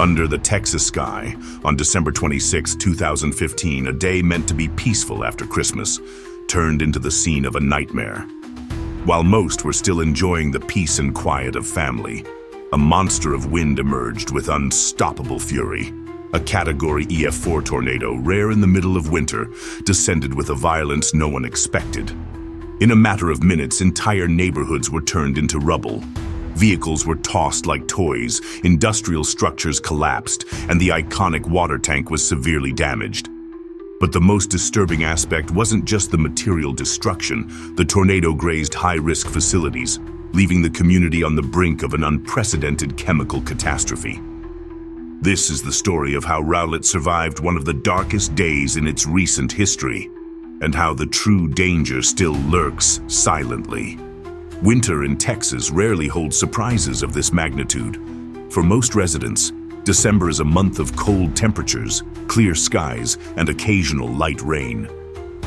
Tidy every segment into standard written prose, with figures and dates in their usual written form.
Under the Texas sky, on December 26, 2015, a day meant to be peaceful after Christmas turned into the scene of a nightmare. While most were still enjoying the peace and quiet of family, a monster of wind emerged with unstoppable fury. A Category EF4 tornado, rare in the middle of winter, descended with a violence no one expected. In a matter of minutes, entire neighborhoods were turned into rubble. Vehicles were tossed like toys, industrial structures collapsed, and the iconic water tank was severely damaged. But the most disturbing aspect wasn't just the material destruction. The tornado grazed high-risk facilities, leaving the community on the brink of an unprecedented chemical catastrophe. This is the story of how Rowlett survived one of the darkest days in its recent history, and how the true danger still lurks silently. Winter in Texas rarely holds surprises of this magnitude. For most residents, December is a month of cold temperatures, clear skies, and occasional light rain.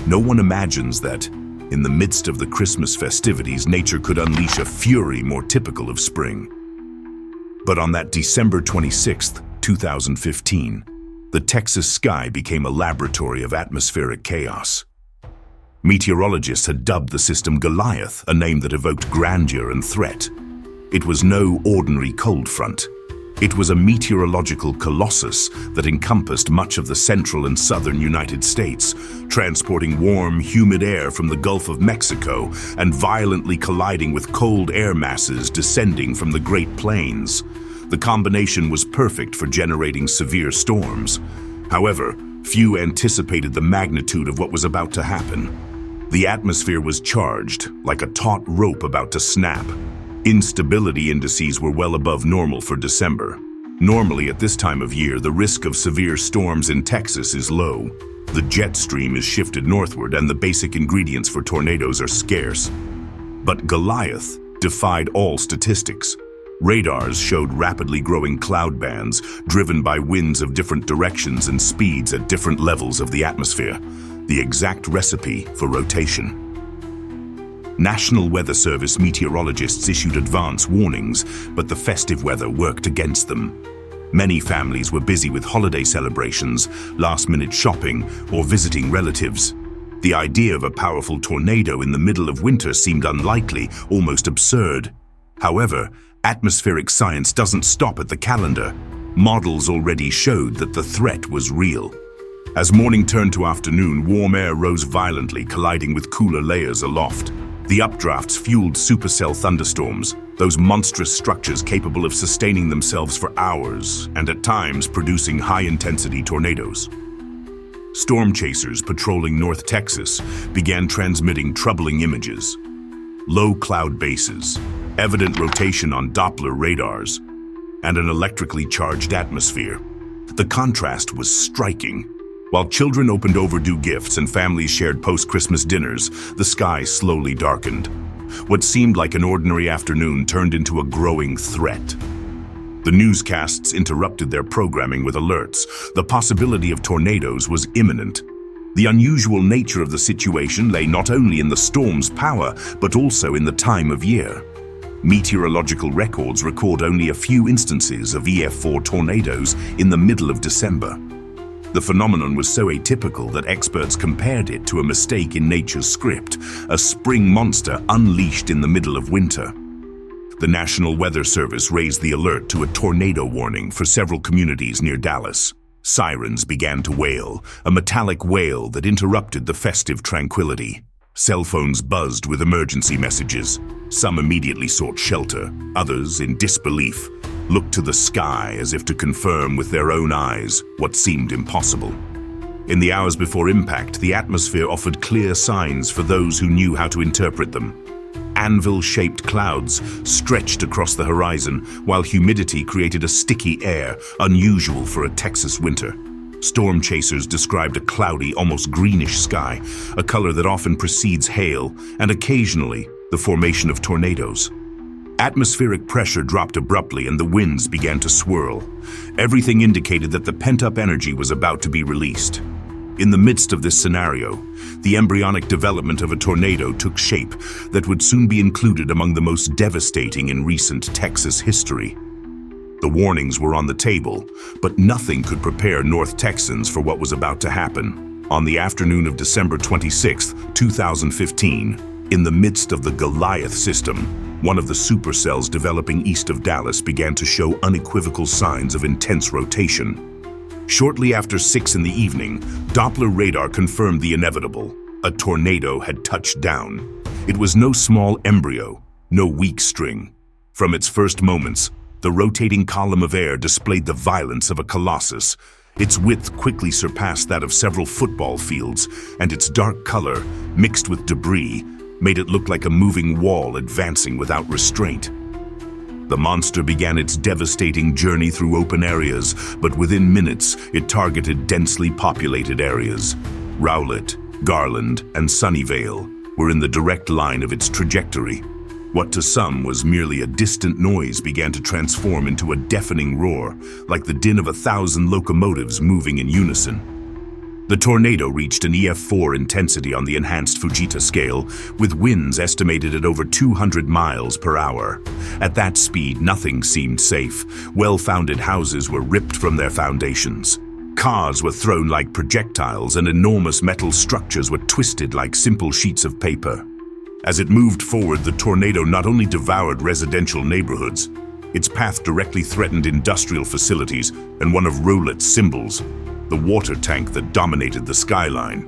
No one imagines that, in the midst of the Christmas festivities, nature could unleash a fury more typical of spring. But on that December 26, 2015, the Texas sky became a laboratory of atmospheric chaos. Meteorologists had dubbed the system Goliath, a name that evoked grandeur and threat. It was no ordinary cold front. It was a meteorological colossus that encompassed much of the central and southern United States, transporting warm, humid air from the Gulf of Mexico and violently colliding with cold air masses descending from the Great Plains. The combination was perfect for generating severe storms. However, few anticipated the magnitude of what was about to happen. The atmosphere was charged, like a taut rope about to snap. Instability indices were well above normal for December. Normally, at this time of year, the risk of severe storms in Texas is low. The jet stream is shifted northward, and the basic ingredients for tornadoes are scarce. But Goliath defied all statistics. Radars showed rapidly growing cloud bands, driven by winds of different directions and speeds at different levels of the atmosphere. The exact recipe for rotation. National Weather Service meteorologists issued advance warnings, but the festive weather worked against them. Many families were busy with holiday celebrations, last-minute shopping, or visiting relatives. The idea of a powerful tornado in the middle of winter seemed unlikely, almost absurd. However, atmospheric science doesn't stop at the calendar. Models already showed that the threat was real. As morning turned to afternoon, warm air rose violently, colliding with cooler layers aloft. The updrafts fueled supercell thunderstorms, those monstrous structures capable of sustaining themselves for hours and at times producing high-intensity tornadoes. Storm chasers patrolling North Texas began transmitting troubling images. Low cloud bases, evident rotation on Doppler radars, and an electrically charged atmosphere. The contrast was striking. While children opened overdue gifts and families shared post-Christmas dinners, the sky slowly darkened. What seemed like an ordinary afternoon turned into a growing threat. The newscasts interrupted their programming with alerts. The possibility of tornadoes was imminent. The unusual nature of the situation lay not only in the storm's power, but also in the time of year. Meteorological records record only a few instances of EF4 tornadoes in the middle of December. The phenomenon was so atypical that experts compared it to a mistake in nature's script, a spring monster unleashed in the middle of winter. The National Weather Service raised the alert to a tornado warning for several communities near Dallas. Sirens began to wail, a metallic wail that interrupted the festive tranquility. Cell phones buzzed with emergency messages. Some immediately sought shelter. Others, in disbelief, looked to the sky as if to confirm with their own eyes what seemed impossible. In the hours before impact, the atmosphere offered clear signs for those who knew how to interpret them. Anvil-shaped clouds stretched across the horizon, while humidity created a sticky air unusual for a Texas winter. Storm chasers described a cloudy, almost greenish sky, a color that often precedes hail, and occasionally the formation of tornadoes. Atmospheric pressure dropped abruptly and the winds began to swirl. Everything indicated that the pent-up energy was about to be released. In the midst of this scenario, the embryonic development of a tornado took shape that would soon be included among the most devastating in recent Texas history. The warnings were on the table, but nothing could prepare North Texans for what was about to happen. On the afternoon of December 26, 2015, in the midst of the Goliath system, one of the supercells developing east of Dallas began to show unequivocal signs of intense rotation. Shortly after 6 in the evening, Doppler radar confirmed the inevitable. A tornado had touched down. It was no small embryo, no weak string. From its first moments, the rotating column of air displayed the violence of a colossus. Its width quickly surpassed that of several football fields, and its dark color, mixed with debris, made it look like a moving wall advancing without restraint. The monster began its devastating journey through open areas, but within minutes, it targeted densely populated areas. Rowlett, Garland, and Sunnyvale were in the direct line of its trajectory. What to some was merely a distant noise began to transform into a deafening roar, like the din of 1,000 locomotives moving in unison. The tornado reached an EF4 intensity on the enhanced Fujita scale, with winds estimated at over 200 miles per hour. At that speed, nothing seemed safe. Well-founded houses were ripped from their foundations. Cars were thrown like projectiles, and enormous metal structures were twisted like simple sheets of paper. As it moved forward, the tornado not only devoured residential neighborhoods, its path directly threatened industrial facilities and one of Rowlett's symbols, the water tank that dominated the skyline.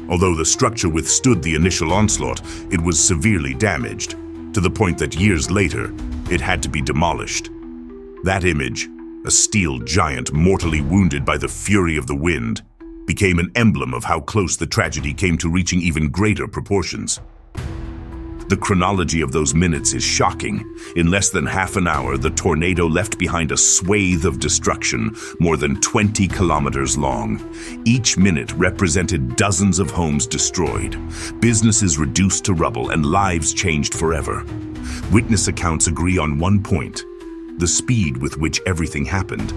Although the structure withstood the initial onslaught, it was severely damaged, to the point that years later, it had to be demolished. That image, a steel giant mortally wounded by the fury of the wind, became an emblem of how close the tragedy came to reaching even greater proportions. The chronology of those minutes is shocking. In less than half an hour, the tornado left behind a swathe of destruction more than 20 kilometers long. Each minute represented dozens of homes destroyed, businesses reduced to rubble, and lives changed forever. Witness accounts agree on one point: the speed with which everything happened.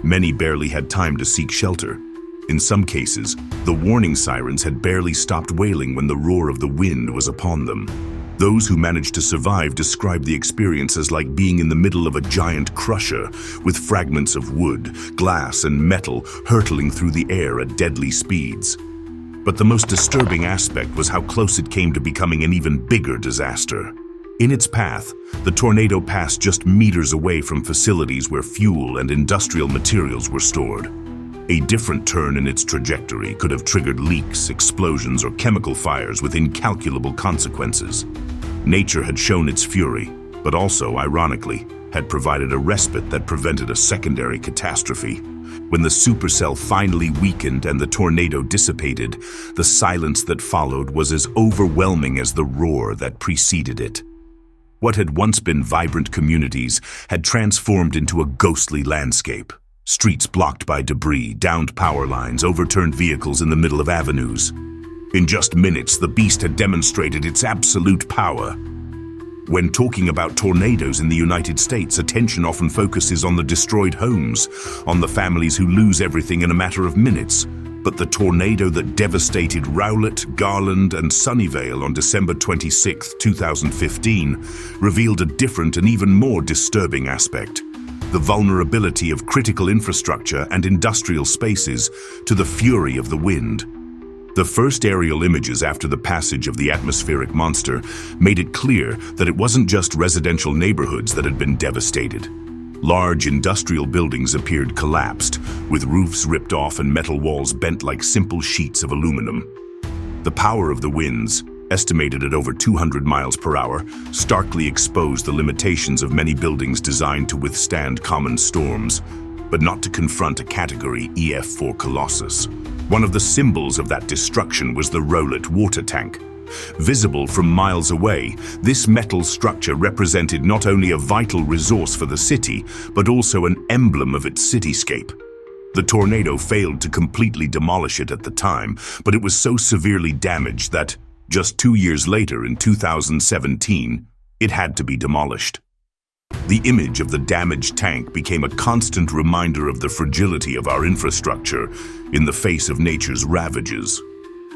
Many barely had time to seek shelter. In some cases, the warning sirens had barely stopped wailing when the roar of the wind was upon them. Those who managed to survive described the experience as like being in the middle of a giant crusher, with fragments of wood, glass, and metal hurtling through the air at deadly speeds. But the most disturbing aspect was how close it came to becoming an even bigger disaster. In its path, the tornado passed just meters away from facilities where fuel and industrial materials were stored. A different turn in its trajectory could have triggered leaks, explosions, or chemical fires with incalculable consequences. Nature had shown its fury, but also, ironically, had provided a respite that prevented a secondary catastrophe. When the supercell finally weakened and the tornado dissipated, the silence that followed was as overwhelming as the roar that preceded it. What had once been vibrant communities had transformed into a ghostly landscape. Streets blocked by debris, downed power lines, overturned vehicles in the middle of avenues. In just minutes, the beast had demonstrated its absolute power. When talking about tornadoes in the United States, attention often focuses on the destroyed homes, on the families who lose everything in a matter of minutes. But the tornado that devastated Rowlett, Garland, and Sunnyvale on December 26, 2015, revealed a different and even more disturbing aspect: the vulnerability of critical infrastructure and industrial spaces to the fury of the wind. The first aerial images after the passage of the atmospheric monster made it clear that it wasn't just residential neighborhoods that had been devastated. Large industrial buildings appeared collapsed, with roofs ripped off and metal walls bent like simple sheets of aluminum. The power of the winds, estimated at over 200 miles per hour, starkly exposed the limitations of many buildings designed to withstand common storms, but not to confront a Category EF4 colossus. One of the symbols of that destruction was the Rowlett water tank. Visible from miles away, this metal structure represented not only a vital resource for the city, but also an emblem of its cityscape. The tornado failed to completely demolish it at the time, but it was so severely damaged that, just 2 years later, in 2017, it had to be demolished. The image of the damaged tank became a constant reminder of the fragility of our infrastructure in the face of nature's ravages.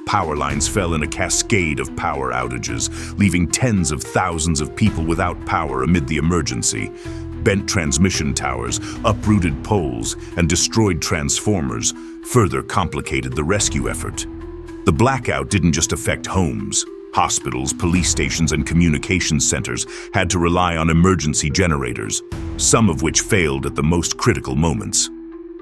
Power lines fell in a cascade of power outages, leaving tens of thousands of people without power amid the emergency. Bent transmission towers, uprooted poles, and destroyed transformers further complicated the rescue effort. The blackout didn't just affect homes. Hospitals, police stations, and communications centers had to rely on emergency generators, some of which failed at the most critical moments.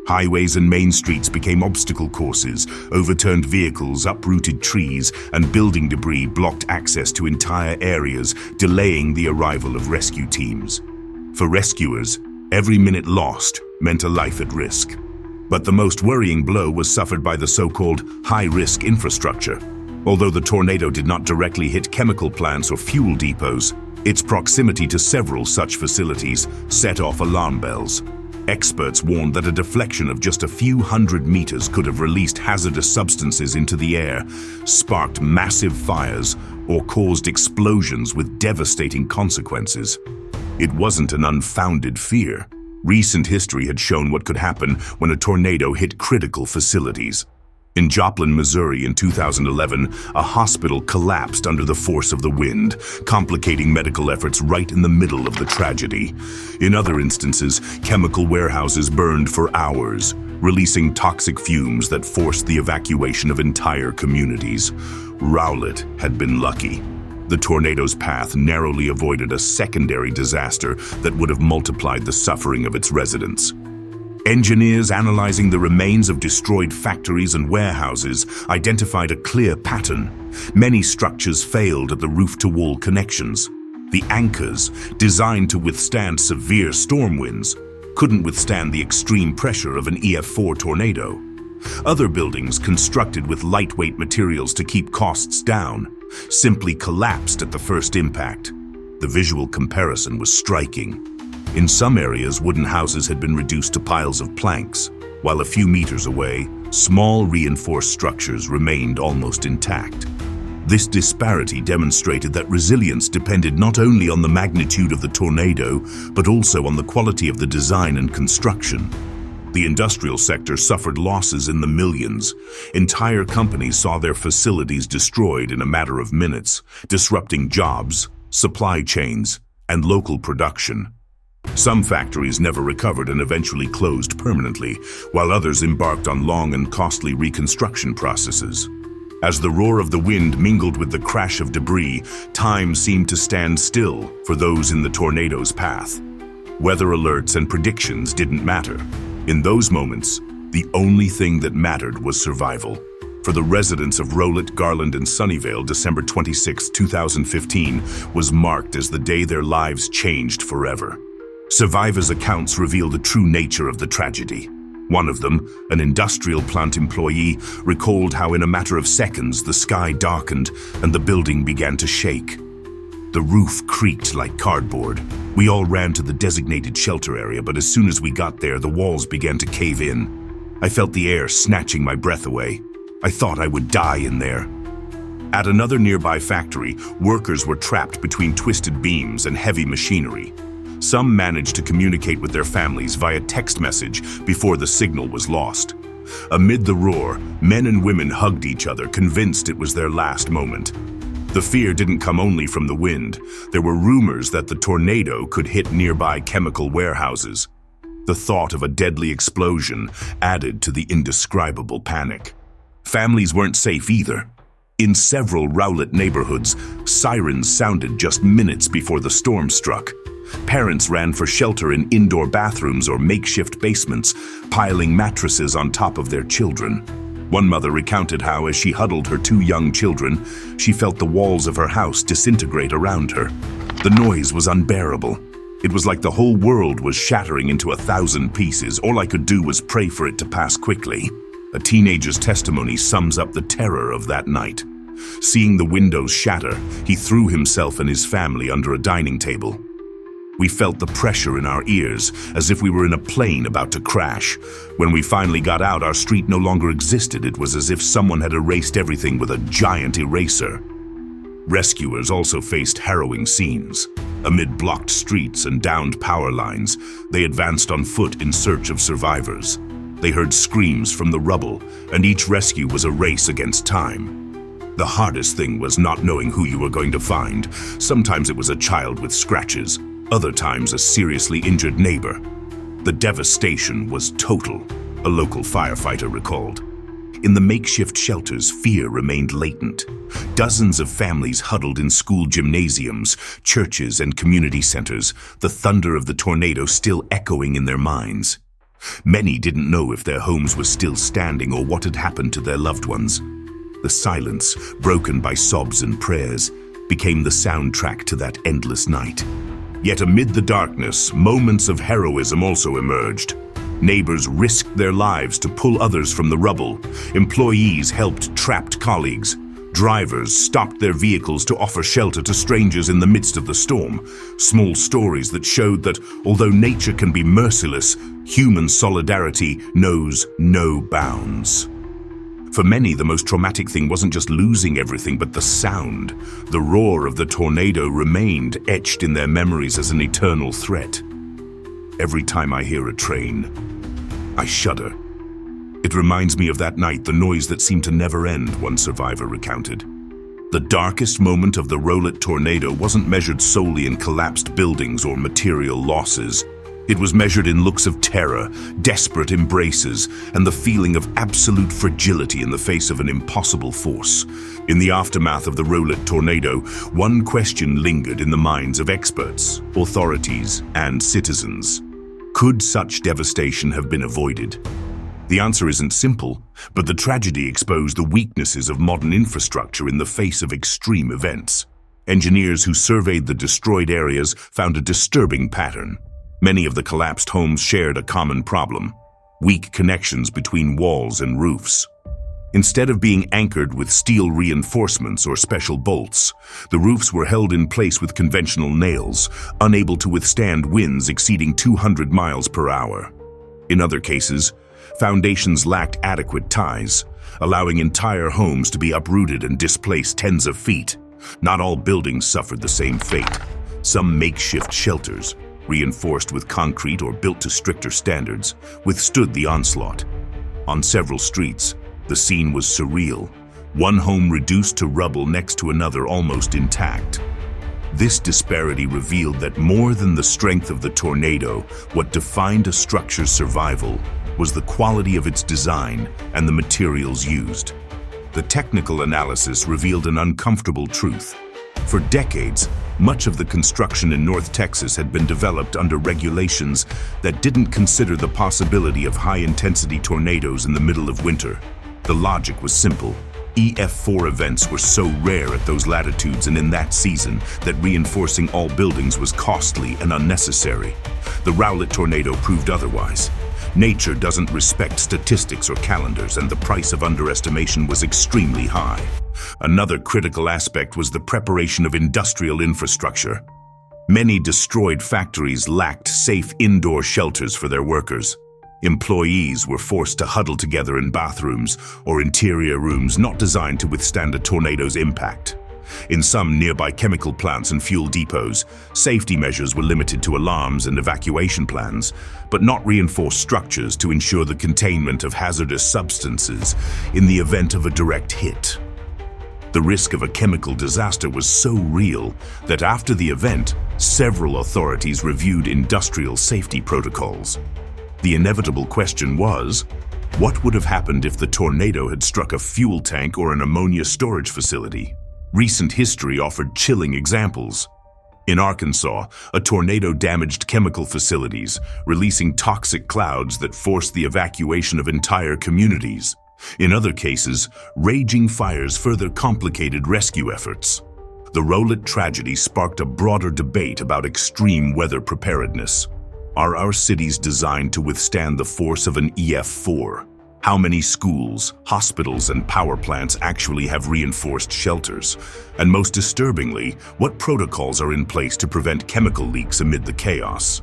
Highways and main streets became obstacle courses. Overturned vehicles, uprooted trees, and building debris blocked access to entire areas, delaying the arrival of rescue teams. For rescuers, every minute lost meant a life at risk. But the most worrying blow was suffered by the so-called high-risk infrastructure. Although the tornado did not directly hit chemical plants or fuel depots, its proximity to several such facilities set off alarm bells. Experts warned that a deflection of just a few hundred meters could have released hazardous substances into the air, sparked massive fires, or caused explosions with devastating consequences. It wasn't an unfounded fear. Recent history had shown what could happen when a tornado hit critical facilities. In Joplin, Missouri in 2011, a hospital collapsed under the force of the wind, complicating medical efforts right in the middle of the tragedy. In other instances, chemical warehouses burned for hours, releasing toxic fumes that forced the evacuation of entire communities. Rowlett had been lucky. The tornado's path narrowly avoided a secondary disaster that would have multiplied the suffering of its residents. Engineers analyzing the remains of destroyed factories and warehouses identified a clear pattern. Many structures failed at the roof-to-wall connections. The anchors, designed to withstand severe storm winds, couldn't withstand the extreme pressure of an EF4 tornado. Other buildings, constructed with lightweight materials to keep costs down, simply collapsed at the first impact. The visual comparison was striking. In some areas, wooden houses had been reduced to piles of planks, while a few meters away, small reinforced structures remained almost intact. This disparity demonstrated that resilience depended not only on the magnitude of the tornado, but also on the quality of the design and construction. The industrial sector suffered losses in the millions. Entire companies saw their facilities destroyed in a matter of minutes, disrupting jobs, supply chains, and local production. Some factories never recovered and eventually closed permanently, while others embarked on long and costly reconstruction processes. As the roar of the wind mingled with the crash of debris, time seemed to stand still for those in the tornado's path. Weather alerts and predictions didn't matter. In those moments, the only thing that mattered was survival. For the residents of Rowlett, Garland, and Sunnyvale, December 26, 2015 was marked as the day their lives changed forever. Survivors' accounts reveal the true nature of the tragedy. One of them, an industrial plant employee, recalled how in a matter of seconds the sky darkened and the building began to shake. The roof creaked like cardboard. We all ran to the designated shelter area, but as soon as we got there, the walls began to cave in. I felt the air snatching my breath away. I thought I would die in there. At another nearby factory, workers were trapped between twisted beams and heavy machinery. Some managed to communicate with their families via text message before the signal was lost. Amid the roar, men and women hugged each other, convinced it was their last moment. The fear didn't come only from the wind. There were rumors that the tornado could hit nearby chemical warehouses. The thought of a deadly explosion added to the indescribable panic. Families weren't safe either. In several Rowlett neighborhoods, sirens sounded just minutes before the storm struck. Parents ran for shelter in indoor bathrooms or makeshift basements, piling mattresses on top of their children. One mother recounted how, as she huddled her two young children, she felt the walls of her house disintegrate around her. The noise was unbearable. It was like the whole world was shattering into 1,000 pieces. All I could do was pray for it to pass quickly. A teenager's testimony sums up the terror of that night. Seeing the windows shatter, he threw himself and his family under a dining table. We felt the pressure in our ears, as if we were in a plane about to crash. When we finally got out, our street no longer existed. It was as if someone had erased everything with a giant eraser. Rescuers also faced harrowing scenes. Amid blocked streets and downed power lines, they advanced on foot in search of survivors. They heard screams from the rubble, and each rescue was a race against time. The hardest thing was not knowing who you were going to find. Sometimes it was a child with scratches. other times a seriously injured neighbor. The devastation was total, a local firefighter recalled. In the makeshift shelters, fear remained latent. Dozens of families huddled in school gymnasiums, churches, and community centers, the thunder of the tornado still echoing in their minds. Many didn't know if their homes were still standing or what had happened to their loved ones. The silence, broken by sobs and prayers, became the soundtrack to that endless night. Yet amid the darkness, moments of heroism also emerged. Neighbors risked their lives to pull others from the rubble. Employees helped trapped colleagues. Drivers stopped their vehicles to offer shelter to strangers in the midst of the storm. Small stories that showed that, although nature can be merciless, human solidarity knows no bounds. For many, the most traumatic thing wasn't just losing everything, but the sound. The roar of the tornado remained etched in their memories as an eternal threat. Every time I hear a train, I shudder. It reminds me of that night, the noise that seemed to never end, one survivor recounted. The darkest moment of the Rowlett tornado wasn't measured solely in collapsed buildings or material losses. It was measured in looks of terror, desperate embraces, and the feeling of absolute fragility in the face of an impossible force. In the aftermath of the Rowlett tornado, one question lingered in the minds of experts, authorities, and citizens. Could such devastation have been avoided? The answer isn't simple, but the tragedy exposed the weaknesses of modern infrastructure in the face of extreme events. Engineers who surveyed the destroyed areas found a disturbing pattern. Many of the collapsed homes shared a common problem: weak connections between walls and roofs. Instead of being anchored with steel reinforcements or special bolts, the roofs were held in place with conventional nails, unable to withstand winds exceeding 200 miles per hour. In other cases, foundations lacked adequate ties, allowing entire homes to be uprooted and displaced tens of feet. Not all buildings suffered the same fate. Some makeshift shelters, reinforced with concrete or built to stricter standards, withstood the onslaught. On several streets, the scene was surreal. One home reduced to rubble next to another almost intact. This disparity revealed that more than the strength of the tornado, what defined a structure's survival was the quality of its design and the materials used. The technical analysis revealed an uncomfortable truth. For decades, much of the construction in North Texas had been developed under regulations that didn't consider the possibility of high-intensity tornadoes in the middle of winter. The logic was simple. EF4 events were so rare at those latitudes and in that season that reinforcing all buildings was costly and unnecessary. The Rowlett tornado proved otherwise. Nature doesn't respect statistics or calendars, and the price of underestimation was extremely high. Another critical aspect was the preparation of industrial infrastructure. Many destroyed factories lacked safe indoor shelters for their workers. Employees were forced to huddle together in bathrooms or interior rooms not designed to withstand a tornado's impact. In some nearby chemical plants and fuel depots, safety measures were limited to alarms and evacuation plans, but not reinforced structures to ensure the containment of hazardous substances in the event of a direct hit. The risk of a chemical disaster was so real that after the event, several authorities reviewed industrial safety protocols. The inevitable question was, what would have happened if the tornado had struck a fuel tank or an ammonia storage facility? Recent history offered chilling examples. In Arkansas, a tornado damaged chemical facilities, releasing toxic clouds that forced the evacuation of entire communities. In other cases, raging fires further complicated rescue efforts. The Rowlett tragedy sparked a broader debate about extreme weather preparedness. Are our cities designed to withstand the force of an EF4? How many schools, hospitals, and power plants actually have reinforced shelters? And most disturbingly, what protocols are in place to prevent chemical leaks amid the chaos?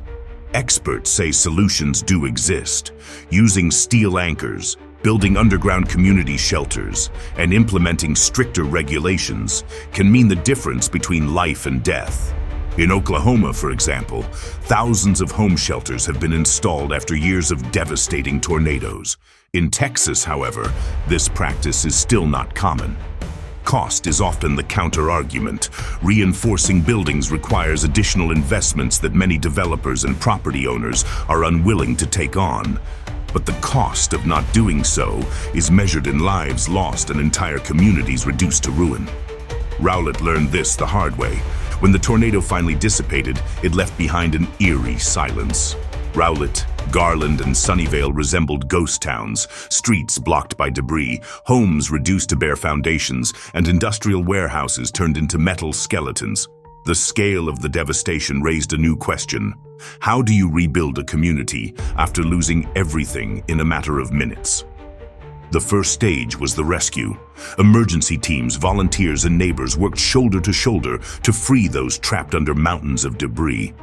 Experts say solutions do exist. Using steel anchors, building underground community shelters, and implementing stricter regulations can mean the difference between life and death. In Oklahoma, for example, thousands of home shelters have been installed after years of devastating tornadoes. In Texas, however, this practice is still not common. Cost is often the counter-argument. Reinforcing buildings requires additional investments that many developers and property owners are unwilling to take on. But the cost of not doing so is measured in lives lost and entire communities reduced to ruin. Rowlett learned this the hard way. When the tornado finally dissipated, it left behind an eerie silence. Rowlett, Garland, and Sunnyvale resembled ghost towns, streets blocked by debris, homes reduced to bare foundations, and industrial warehouses turned into metal skeletons. The scale of the devastation raised a new question. How do you rebuild a community after losing everything in a matter of minutes? The first stage was the rescue. Emergency teams, volunteers, and neighbors worked shoulder to shoulder to free those trapped under mountains of debris.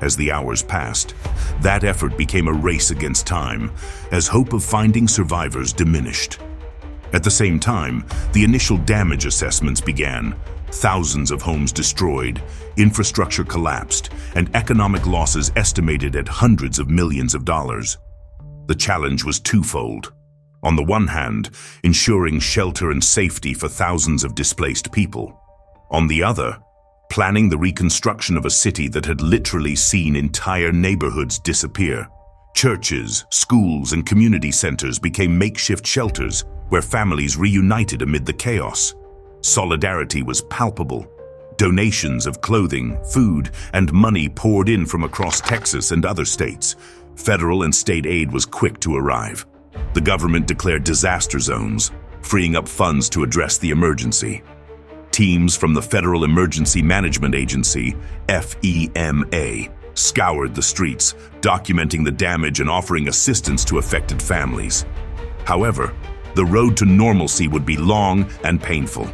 As the hours passed, that effort became a race against time, as hope of finding survivors diminished. At the same time, the initial damage assessments began. Thousands of homes destroyed, infrastructure collapsed, and economic losses estimated at hundreds of millions of dollars. The challenge was twofold. On the one hand, ensuring shelter and safety for thousands of displaced people. On the other, planning the reconstruction of a city that had literally seen entire neighborhoods disappear. Churches, schools, and community centers became makeshift shelters where families reunited amid the chaos. Solidarity was palpable. Donations of clothing, food, and money poured in from across Texas and other states. Federal and state aid was quick to arrive. The government declared disaster zones, freeing up funds to address the emergency. Teams from the Federal Emergency Management Agency, FEMA, scoured the streets, documenting the damage and offering assistance to affected families. However, the road to normalcy would be long and painful.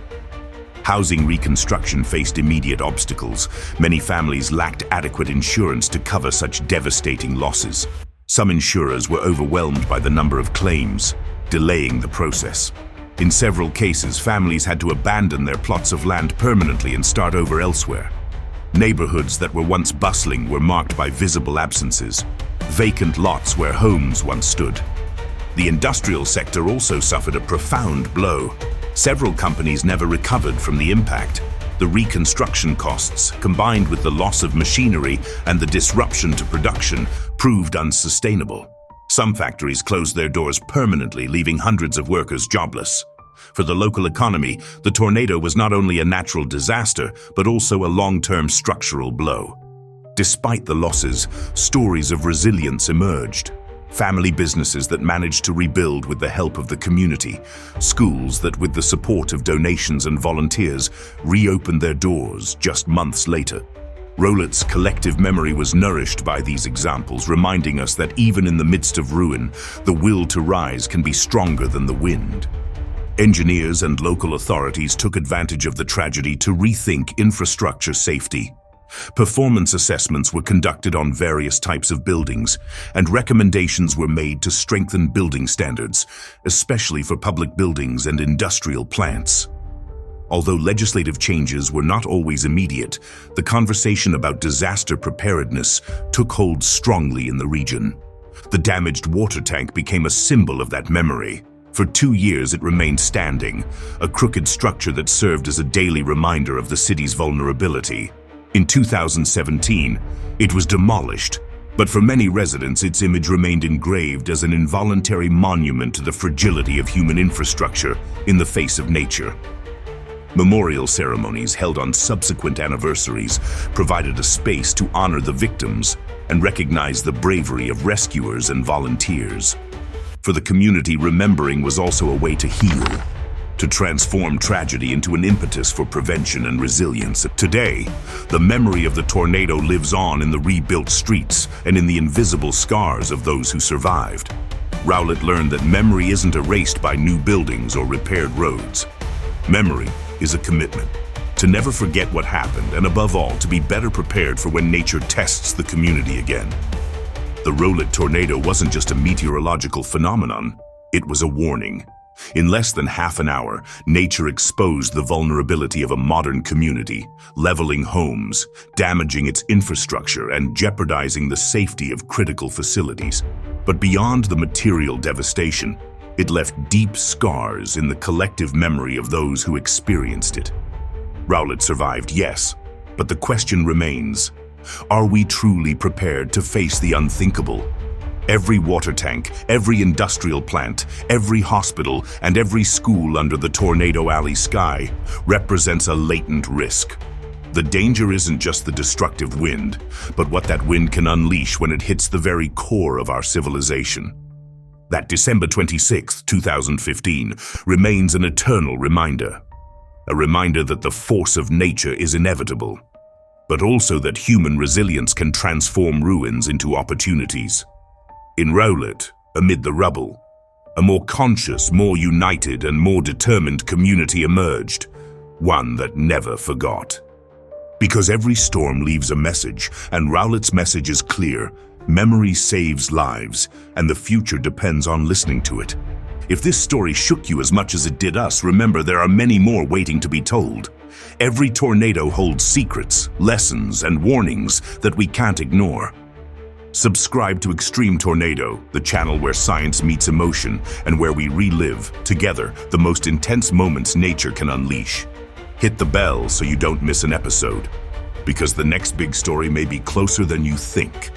Housing reconstruction faced immediate obstacles. Many families lacked adequate insurance to cover such devastating losses. Some insurers were overwhelmed by the number of claims, delaying the process. In several cases, families had to abandon their plots of land permanently and start over elsewhere. Neighborhoods that were once bustling were marked by visible absences, vacant lots where homes once stood. The industrial sector also suffered a profound blow. Several companies never recovered from the impact. The reconstruction costs, combined with the loss of machinery and the disruption to production, proved unsustainable. Some factories closed their doors permanently, leaving hundreds of workers jobless. For the local economy, the tornado was not only a natural disaster, but also a long-term structural blow. Despite the losses, stories of resilience emerged. Family businesses that managed to rebuild with the help of the community, schools that, with the support of donations and volunteers, reopened their doors just months later. Rowlett's collective memory was nourished by these examples, reminding us that even in the midst of ruin, the will to rise can be stronger than the wind. Engineers and local authorities took advantage of the tragedy to rethink infrastructure safety. Performance assessments were conducted on various types of buildings, and recommendations were made to strengthen building standards, especially for public buildings and industrial plants. Although legislative changes were not always immediate, the conversation about disaster preparedness took hold strongly in the region. The damaged water tank became a symbol of that memory. For 2 years it remained standing, a crooked structure that served as a daily reminder of the city's vulnerability. In 2017, it was demolished, but for many residents its image remained engraved as an involuntary monument to the fragility of human infrastructure in the face of nature. Memorial ceremonies held on subsequent anniversaries provided a space to honor the victims and recognize the bravery of rescuers and volunteers. For the community, remembering was also a way to heal, to transform tragedy into an impetus for prevention and resilience. Today, the memory of the tornado lives on in the rebuilt streets and in the invisible scars of those who survived. Rowlett learned that memory isn't erased by new buildings or repaired roads. Memory is a commitment to never forget what happened, and above all, to be better prepared for when nature tests the community again. The Rowlett tornado wasn't just a meteorological phenomenon, it was a warning. In less than half an hour, nature exposed the vulnerability of a modern community, leveling homes, damaging its infrastructure, and jeopardizing the safety of critical facilities. But beyond the material devastation, It left deep scars in the collective memory of those who experienced it. Rowlett survived, yes, but the question remains, are we truly prepared to face the unthinkable? Every water tank, every industrial plant, every hospital, and every school under the Tornado Alley sky represents a latent risk. The danger isn't just the destructive wind, but what that wind can unleash when it hits the very core of our civilization. That December 26, 2015, remains an eternal reminder. A reminder that the force of nature is inevitable, but also that human resilience can transform ruins into opportunities. In Rowlett, amid the rubble, a more conscious, more united, and more determined community emerged, one that never forgot. Because every storm leaves a message, and Rowlett's message is clear: memory saves lives, and the future depends on listening to it. If this story shook you as much as it did us, remember there are many more waiting to be told. Every tornado holds secrets, lessons, and warnings that we can't ignore. Subscribe to Extreme Tornado, the channel where science meets emotion and where we relive, together, the most intense moments nature can unleash. Hit the bell so you don't miss an episode, because the next big story may be closer than you think.